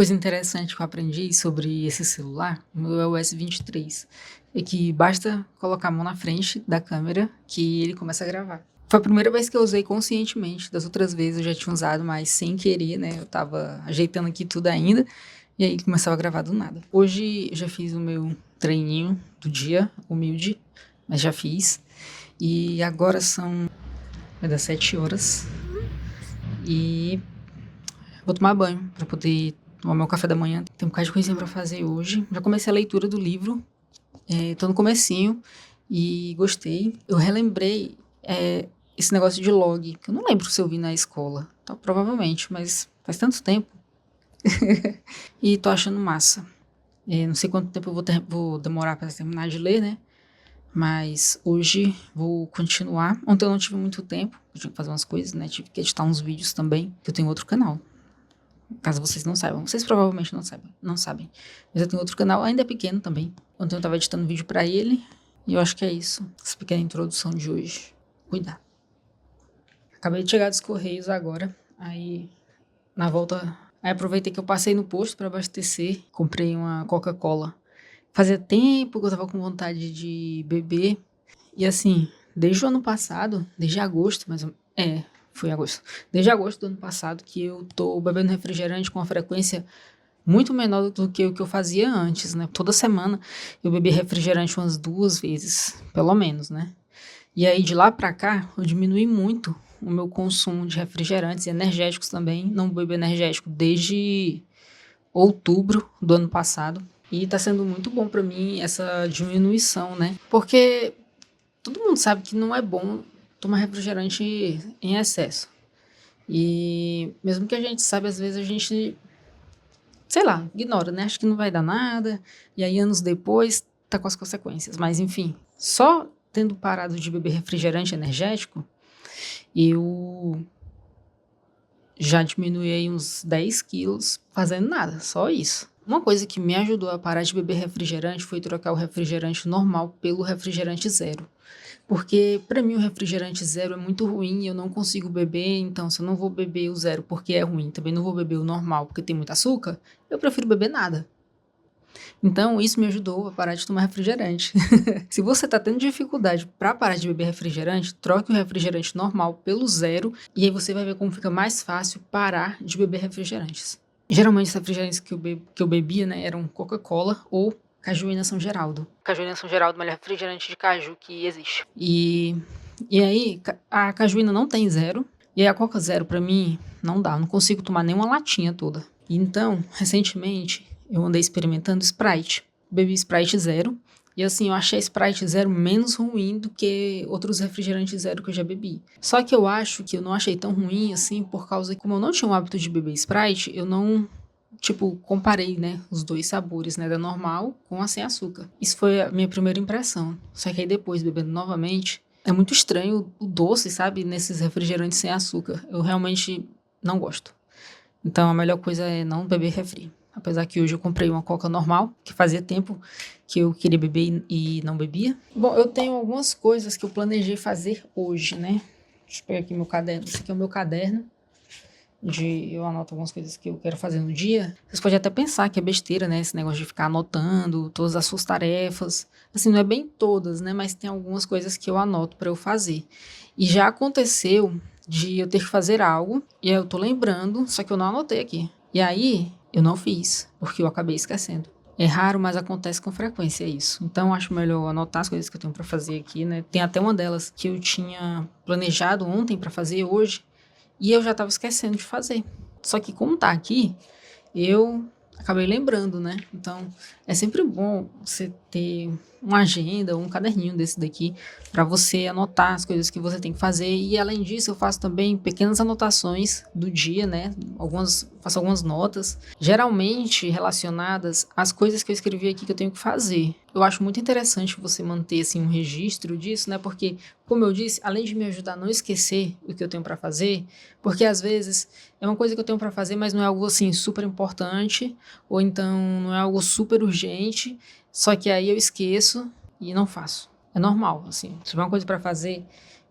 coisa interessante que eu aprendi sobre esse celular, o meu é o S23, é que basta colocar a mão na frente da câmera que ele começa a gravar. Foi a primeira vez que eu usei conscientemente. Das outras vezes eu já tinha usado, mas sem querer, né? Eu tava ajeitando aqui tudo ainda e aí começava a gravar do nada. Hoje eu já fiz o meu treininho do dia, humilde, mas já fiz. E agora vai dar 7 horas e vou tomar banho pra poder tomar meu café da manhã. Tem um bocado de coisinha pra fazer hoje. Já comecei a leitura do livro, tô no comecinho e gostei. Eu relembrei esse negócio de log, que eu não lembro se eu vi na escola, tá, provavelmente, mas faz tanto tempo. E tô achando massa. Não sei quanto tempo eu vou demorar pra terminar de ler, né? Mas hoje vou continuar. Ontem eu não tive muito tempo, eu tinha que fazer umas coisas, né? Tive que editar uns vídeos também, que eu tenho outro canal. Caso vocês não saibam. Vocês provavelmente não sabem. Mas eu tenho outro canal, ainda é pequeno também. Ontem eu tava editando vídeo pra ele. E eu acho que é isso. Essa pequena introdução de hoje. Cuidar. Acabei de chegar dos Correios agora. Aí, na volta... Aí aproveitei que eu passei no posto pra abastecer. Comprei uma Coca-Cola. Fazia tempo que eu tava com vontade de beber. E assim, desde o ano passado, desde agosto, foi agosto. Desde agosto do ano passado que eu tô bebendo refrigerante com uma frequência muito menor do que o que eu fazia antes, né? Toda semana eu bebi refrigerante umas 2 vezes, pelo menos, né? E aí de lá pra cá eu diminui muito o meu consumo de refrigerantes e energéticos também. Não bebo energético desde outubro do ano passado. E tá sendo muito bom pra mim essa diminuição, né? Porque todo mundo sabe que não é bom tomar refrigerante em excesso. E mesmo que a gente saiba, às vezes a gente, sei lá, ignora, né? Acha que não vai dar nada. E aí, anos depois, tá com as consequências. Mas, enfim, só tendo parado de beber refrigerante energético, eu já diminui aí uns 10 quilos fazendo nada, só isso. Uma coisa que me ajudou a parar de beber refrigerante foi trocar o refrigerante normal pelo refrigerante zero. Porque pra mim o refrigerante zero é muito ruim e eu não consigo beber, então se eu não vou beber o zero porque é ruim, também não vou beber o normal porque tem muito açúcar, eu prefiro beber nada. Então isso me ajudou a parar de tomar refrigerante. Se você tá tendo dificuldade pra parar de beber refrigerante, troque o refrigerante normal pelo zero e aí você vai ver como fica mais fácil parar de beber refrigerantes. Geralmente os refrigerantes que eu bebia, né, eram Coca-Cola ou Cajuína São Geraldo. Cajuína São Geraldo é o melhor refrigerante de caju que existe. E aí, a cajuína não tem zero. E aí a Coca Zero, pra mim, não dá. Eu não consigo tomar nem uma latinha toda. Então, recentemente, eu andei experimentando Sprite. Bebi Sprite Zero. E assim, eu achei a Sprite Zero menos ruim do que outros refrigerantes zero que eu já bebi. Só que eu acho que eu não achei tão ruim assim, por causa que como eu não tinha o hábito de beber Sprite, eu não... Tipo, comparei, né, os dois sabores, né, da normal com a sem açúcar. Isso foi a minha primeira impressão. Só que aí depois, bebendo novamente, é muito estranho o doce, sabe, nesses refrigerantes sem açúcar. Eu realmente não gosto. Então a melhor coisa é não beber refri. Apesar que hoje eu comprei uma Coca normal, que fazia tempo que eu queria beber e não bebia. Bom, eu tenho algumas coisas que eu planejei fazer hoje, né? Deixa eu pegar aqui meu caderno. Esse aqui é o meu caderno. Eu anoto algumas coisas que eu quero fazer no dia. Vocês podem até pensar que é besteira, né? Esse negócio de ficar anotando todas as suas tarefas. Assim, não é bem todas, né? Mas tem algumas coisas que eu anoto pra eu fazer. E já aconteceu de eu ter que fazer algo, e aí eu tô lembrando, só que eu não anotei aqui. E aí, eu não fiz, porque eu acabei esquecendo. É raro, mas acontece com frequência isso. Então, eu acho melhor anotar as coisas que eu tenho pra fazer aqui, né? Tem até uma delas que eu tinha planejado ontem pra fazer hoje, e eu já tava esquecendo de fazer. Só que como tá aqui, eu acabei lembrando, né? Então, é sempre bom você ter uma agenda ou um caderninho desse daqui para você anotar as coisas que você tem que fazer. E além disso, eu faço também pequenas anotações do dia, né? Faço algumas notas, geralmente relacionadas às coisas que eu escrevi aqui que eu tenho que fazer. Eu acho muito interessante você manter assim um registro disso, né? Porque, como eu disse, além de me ajudar a não esquecer o que eu tenho para fazer, porque às vezes é uma coisa que eu tenho para fazer, mas não é algo assim super importante, ou então não é algo super urgente, só que aí eu esqueço e não faço. É normal, assim. Se tiver uma coisa para fazer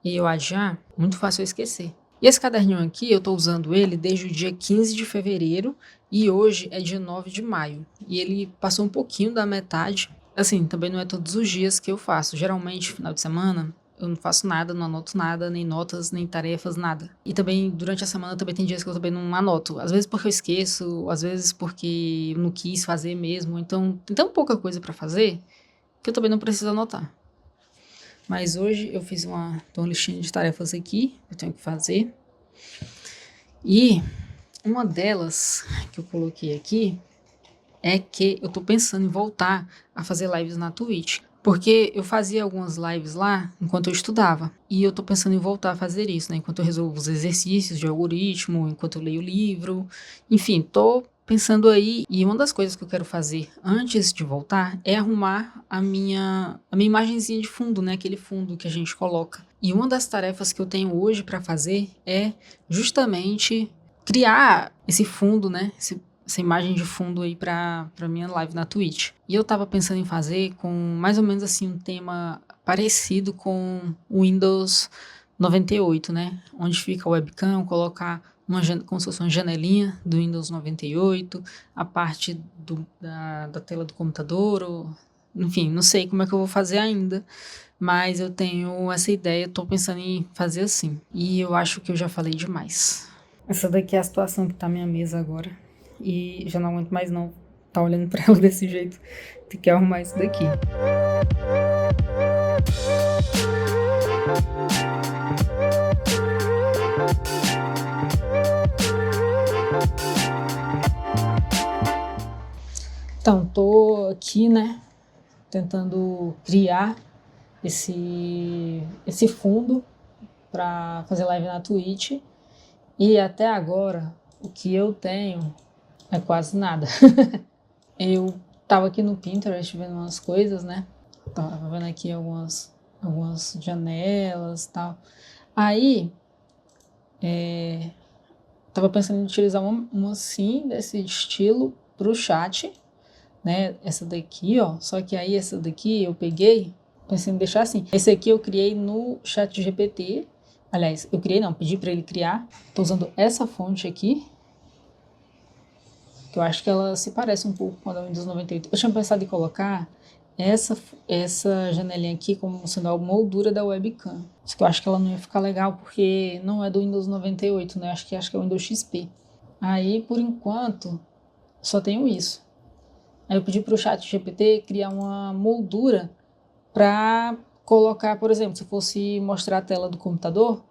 e eu adiar, muito fácil eu esquecer. E esse caderninho aqui, eu tô usando ele desde o dia 15 de fevereiro e hoje é dia 9 de maio. E ele passou um pouquinho da metade. Assim, também não é todos os dias que eu faço. Geralmente, final de semana, eu não faço nada, não anoto nada, nem notas, nem tarefas, nada. E também, durante a semana, também tem dias que eu também não anoto. Às vezes porque eu esqueço, às vezes porque eu não quis fazer mesmo. Então, tem tão pouca coisa pra fazer que eu também não preciso anotar. Mas hoje eu fiz uma listinha de tarefas aqui, que eu tenho que fazer. E uma delas que eu coloquei aqui é que eu tô pensando em voltar a fazer lives na Twitch. Porque eu fazia algumas lives lá enquanto eu estudava. E eu tô pensando em voltar a fazer isso, né? Enquanto eu resolvo os exercícios de algoritmo, enquanto eu leio o livro. Enfim, tô pensando aí. E uma das coisas que eu quero fazer antes de voltar é arrumar a minha imagenzinha de fundo, né? Aquele fundo que a gente coloca. E uma das tarefas que eu tenho hoje para fazer é justamente criar esse fundo, né? Essa imagem de fundo aí pra minha live na Twitch. E eu tava pensando em fazer com mais ou menos assim um tema parecido com o Windows 98, né? Onde fica a webcam, colocar como se fosse uma janelinha do Windows 98, a parte da tela do computador, enfim, não sei como é que eu vou fazer ainda, mas eu tenho essa ideia, tô pensando em fazer assim. E eu acho que eu já falei demais. Essa daqui é a situação que tá minha mesa agora. E já não aguento mais não tá olhando pra ela desse jeito. Tem que arrumar isso daqui. Então, tô aqui, né, tentando criar esse fundo para fazer live na Twitch. E até agora, o que eu tenho é quase nada. Eu tava aqui no Pinterest vendo umas coisas, né? Tava vendo aqui algumas janelas e tal. Aí, tava pensando em utilizar uma assim, desse estilo, pro chat, né? Essa daqui, ó. Só que aí, essa daqui eu peguei, pensei em deixar assim. Esse aqui eu criei no chat GPT. Aliás, eu criei não, pedi pra ele criar. Tô usando essa fonte aqui, que eu acho que ela se parece um pouco com a da Windows 98. Eu tinha pensado em colocar essa janelinha aqui como sendo a moldura da webcam. Só que eu acho que ela não ia ficar legal porque não é do Windows 98, né? Acho que é o Windows XP. Aí, por enquanto, só tenho isso. Aí eu pedi para o chat GPT criar uma moldura para colocar, por exemplo, se fosse mostrar a tela do computador,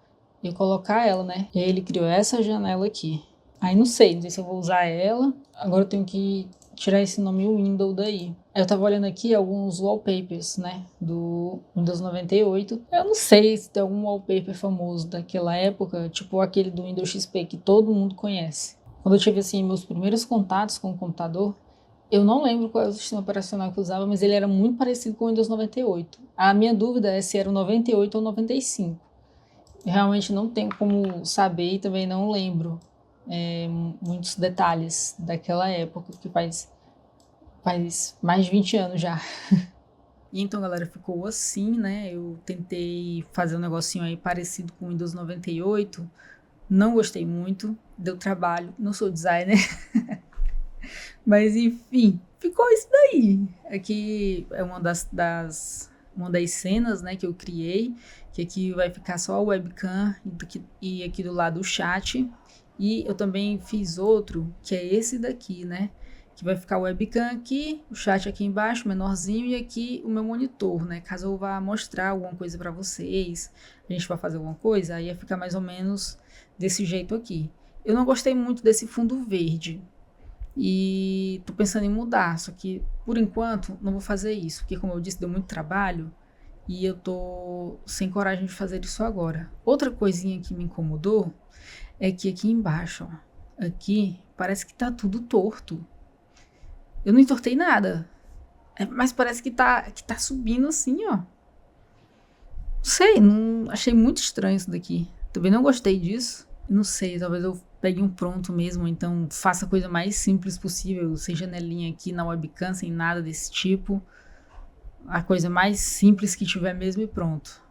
eu colocar ela, né? E aí ele criou essa janela aqui. Aí não sei se eu vou usar ela. Agora eu tenho que tirar esse nome Windows daí. Aí eu tava olhando aqui alguns wallpapers, né, do Windows 98. Eu não sei se tem algum wallpaper famoso daquela época, tipo aquele do Windows XP que todo mundo conhece. Quando eu tive, assim, meus primeiros contatos com o computador, eu não lembro qual é o sistema operacional que eu usava, mas ele era muito parecido com o Windows 98. A minha dúvida é se era o 98 ou 95. Eu realmente não tenho como saber e também não lembro muitos detalhes daquela época, que faz mais de 20 anos já. E então, galera, ficou assim, né? Eu tentei fazer um negocinho aí parecido com o Windows 98. Não gostei muito, deu trabalho, não sou designer. Mas enfim, ficou isso daí. Aqui é uma uma das cenas, né, que eu criei, que aqui vai ficar só a webcam e aqui do lado o chat. E eu também fiz outro, que é esse daqui, né, que vai ficar a webcam aqui, o chat aqui embaixo, menorzinho, e aqui o meu monitor, né, caso eu vá mostrar alguma coisa para vocês, a gente vai fazer alguma coisa, aí ia ficar mais ou menos desse jeito aqui. Eu não gostei muito desse fundo verde, e tô pensando em mudar, só que por enquanto não vou fazer isso, porque como eu disse, deu muito trabalho e eu tô sem coragem de fazer isso agora. Outra coisinha que me incomodou é que aqui embaixo, ó, aqui parece que tá tudo torto. Eu não entortei nada, mas parece que tá subindo assim, ó. Não sei, não, achei muito estranho isso daqui. Também não gostei disso. Não sei, talvez eu pegue um pronto mesmo, então faça a coisa mais simples possível, sem janelinha aqui na webcam, sem nada desse tipo. A coisa mais simples que tiver mesmo e pronto.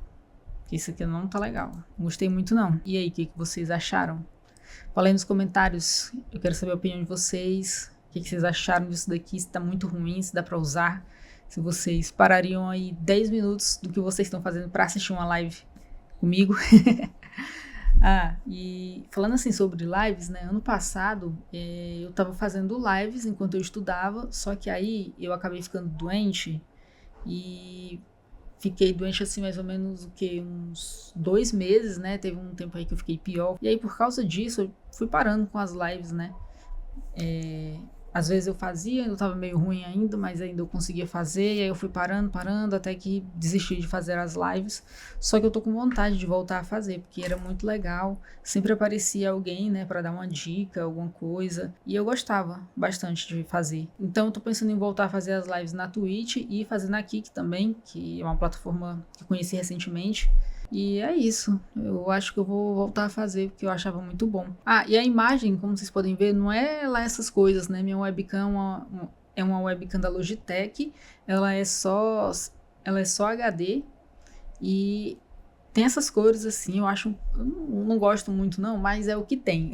Porque isso aqui não tá legal. Não gostei muito, não. E aí, o que vocês acharam? Fala aí nos comentários. Eu quero saber a opinião de vocês. O que vocês acharam disso daqui? Se tá muito ruim, se dá pra usar. Se vocês parariam aí 10 minutos do que vocês estão fazendo pra assistir uma live comigo. E falando assim sobre lives, né? Ano passado eu tava fazendo lives enquanto eu estudava, só que aí eu acabei ficando doente e fiquei doente assim mais ou menos uns 2 meses, né? Teve um tempo aí que eu fiquei pior. E aí por causa disso eu fui parando com as lives, né? Às vezes eu fazia, eu tava meio ruim ainda, mas ainda eu conseguia fazer, e aí eu fui parando, até que desisti de fazer as lives. Só que eu tô com vontade de voltar a fazer, porque era muito legal. Sempre aparecia alguém, né, pra dar uma dica, alguma coisa, e eu gostava bastante de fazer. Então eu tô pensando em voltar a fazer as lives na Twitch e fazer na Kick também, que é uma plataforma que eu conheci recentemente. E é isso, eu acho que eu vou voltar a fazer, porque eu achava muito bom. E a imagem, como vocês podem ver, não é lá essas coisas, né? Minha webcam é uma webcam da Logitech, ela é só HD e tem essas cores assim, eu não gosto muito não, mas é o que tem.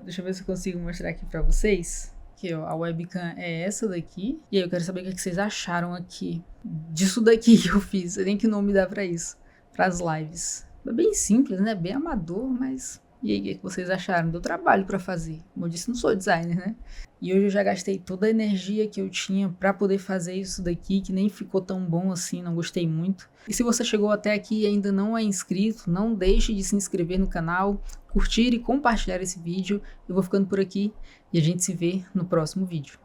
Deixa eu ver se eu consigo mostrar aqui pra vocês. Aqui, ó, a webcam é essa daqui. E aí eu quero saber o que vocês acharam aqui disso daqui que eu fiz. Nem que nome dá pra isso. Para as lives. É bem simples, né? Bem amador, mas... E aí, o que vocês acharam? Deu trabalho para fazer. Como eu disse, não sou designer, né? E hoje eu já gastei toda a energia que eu tinha para poder fazer isso daqui, que nem ficou tão bom assim, não gostei muito. E se você chegou até aqui e ainda não é inscrito, não deixe de se inscrever no canal, curtir e compartilhar esse vídeo. Eu vou ficando por aqui e a gente se vê no próximo vídeo.